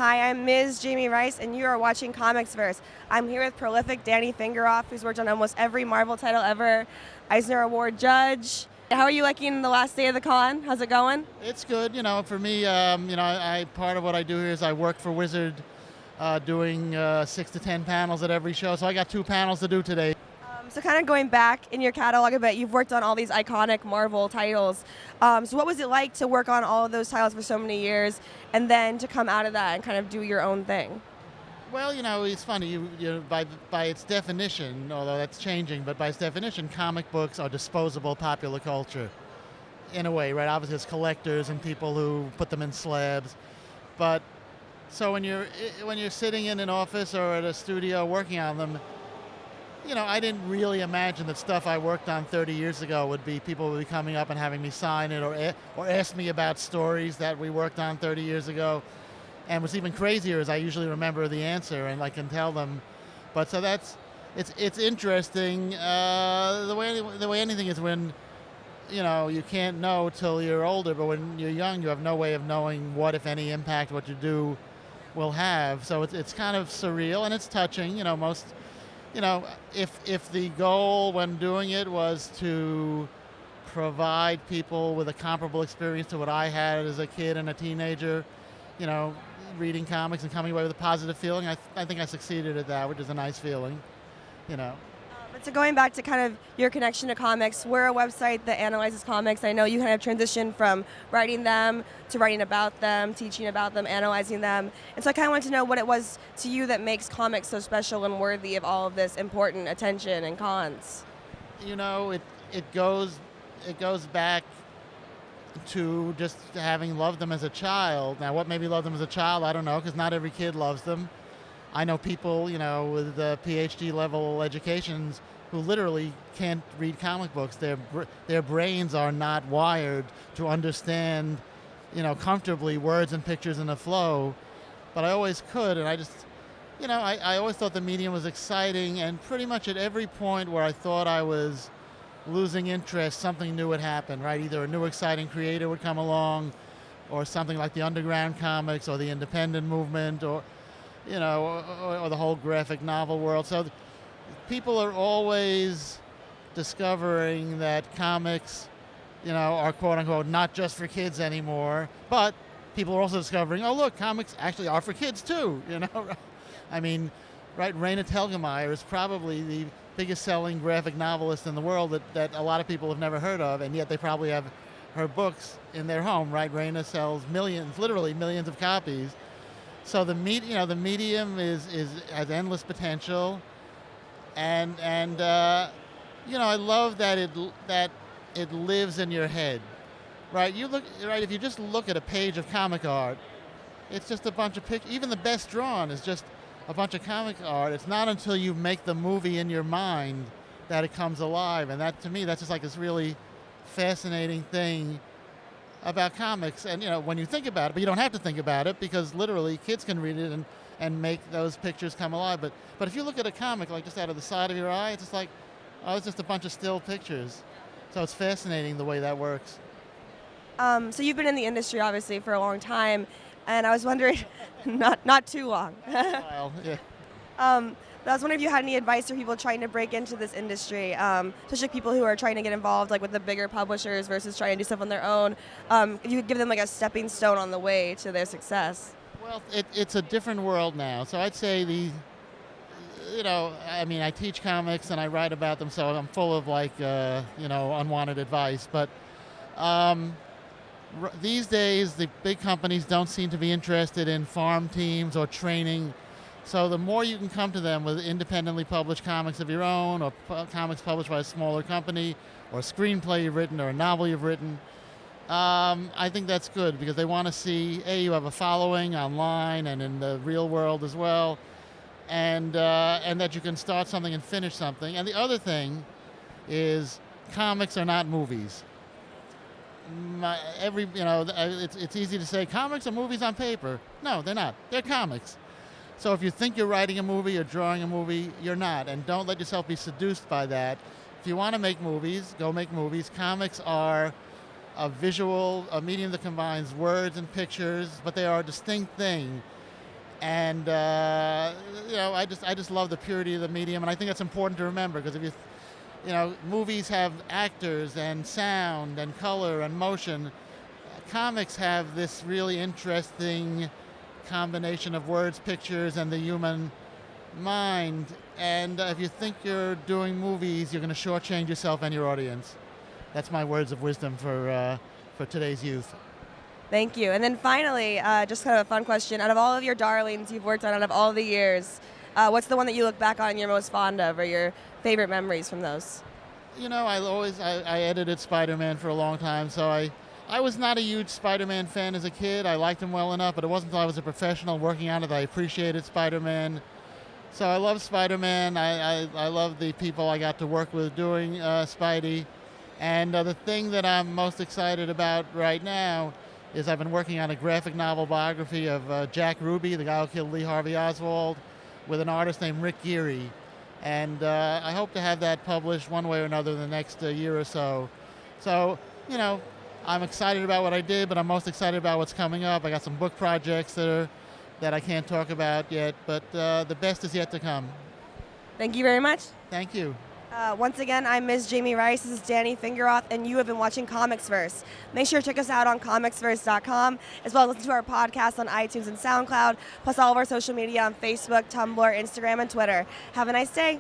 Hi, I'm Ms. Jamie Rice, and you are watching ComicsVerse. I'm here with prolific Danny Fingeroth, who's worked on almost every Marvel title ever, Eisner Award judge. How are you liking the last day of the con? How's it going? It's good, for me, I part of what I do here is I work for Wizard doing 6 to 10 panels at every show, so I got 2 panels to do today. So kind of going back in your catalog a bit, you've worked on all these iconic Marvel titles. So what was it like to work on all of those titles for so many years and then to come out of that and kind of do your own thing? Well, it's funny, by its definition, although that's changing, but by its definition, comic books are disposable popular culture in a way, right? Obviously, it's collectors and people who put them in slabs. But so when you're sitting in an office or at a studio working on them, I didn't really imagine that stuff I worked on 30 years ago people would be coming up and having me sign it or ask me about stories that we worked on 30 years ago. And what's even crazier is I usually remember the answer and I can tell them. But so it's interesting. The way anything is when, you can't know till you're older, but when you're young, you have no way of knowing what, if any, impact what you do will have. So it's kind of surreal and it's touching. If the goal when doing it was to provide people with a comparable experience to what I had as a kid and a teenager, reading comics and coming away with a positive feeling, I think I succeeded at that, which is a nice feeling, But so going back to kind of your connection to comics, we're a website that analyzes comics. I know you kind of transitioned from writing them to writing about them, teaching about them, analyzing them. And so I kind of wanted to know what it was to you that makes comics so special and worthy of all of this important attention and cons. It goes back to just having loved them as a child. Now, what made me love them as a child, I don't know, because not every kid loves them. I know people, with PhD level educations who literally can't read comic books. Their brains are not wired to understand, comfortably words and pictures in a flow. But I always could, and I just, I always thought the medium was exciting, and pretty much at every point where I thought I was losing interest, something new would happen, right? Either a new exciting creator would come along, or something like the underground comics, or the independent movement, or the whole graphic novel world. So people are always discovering that comics, are quote unquote not just for kids anymore, but people are also discovering, oh look, comics actually are for kids too, I mean, right, Raina Telgemeier is probably the biggest selling graphic novelist in the world that a lot of people have never heard of, and yet they probably have her books in their home, right? Raina sells millions, literally millions of copies. So the medium has endless potential, and I love that it lives in your head, right? If you just look at a page of comic art, it's just a bunch of pictures. Even the best drawn is just a bunch of comic art. It's not until you make the movie in your mind that it comes alive, and that to me that's just like this really fascinating thing about comics. And when you think about it, but you don't have to think about it because literally kids can read it and make those pictures come alive. But if you look at a comic like just out of the side of your eye, it's just like, oh, it's just a bunch of still pictures. So it's fascinating the way that works. So you've been in the industry obviously for a long time, and I was wondering, not too long. Well, yeah. I was wondering if you had any advice for people trying to break into this industry, especially people who are trying to get involved like with the bigger publishers versus trying to do stuff on their own. If you could give them like a stepping stone on the way to their success. Well, it's a different world now. So I'd say I teach comics and I write about them, so I'm full of unwanted advice. But these days, the big companies don't seem to be interested in farm teams or training. So the more you can come to them with independently published comics of your own, or comics published by a smaller company, or a screenplay you've written, or a novel you've written, I think that's good because they want to see, A, you have a following online and in the real world as well, and that you can start something and finish something. And the other thing is comics are not movies. It's easy to say comics are movies on paper. No, they're not. They're comics. So if you think you're writing a movie or drawing a movie, you're not. And don't let yourself be seduced by that. If you want to make movies, go make movies. Comics are a medium that combines words and pictures, but they are a distinct thing. And I just love the purity of the medium, and I think that's important to remember, because if movies have actors and sound and color and motion. Comics have this really interesting combination of words, pictures, and the human mind. And if you think you're doing movies, you're going to shortchange yourself and your audience. That's my words of wisdom for today's youth. Thank you. And then finally, just kind of a fun question. Out of all of your darlings you've worked on out of all the years, what's the one that you look back on and you're most fond of, or your favorite memories from those? I edited Spider-Man for a long time, so I was not a huge Spider-Man fan as a kid. I liked him well enough, but it wasn't until I was a professional working on it that I appreciated Spider-Man. So I love Spider-Man. I love the people I got to work with doing Spidey. And the thing that I'm most excited about right now is I've been working on a graphic novel biography of Jack Ruby, the guy who killed Lee Harvey Oswald, with an artist named Rick Geary. And I hope to have that published one way or another in the next year or so. So, I'm excited about what I did, but I'm most excited about what's coming up. I got some book projects that I can't talk about yet, but the best is yet to come. Thank you very much. Thank you. Once again, I'm Ms. Jamie Rice. This is Danny Fingeroth, and you have been watching ComicsVerse. Make sure to check us out on ComicsVerse.com, as well as listen to our podcast on iTunes and SoundCloud, plus all of our social media on Facebook, Tumblr, Instagram, and Twitter. Have a nice day.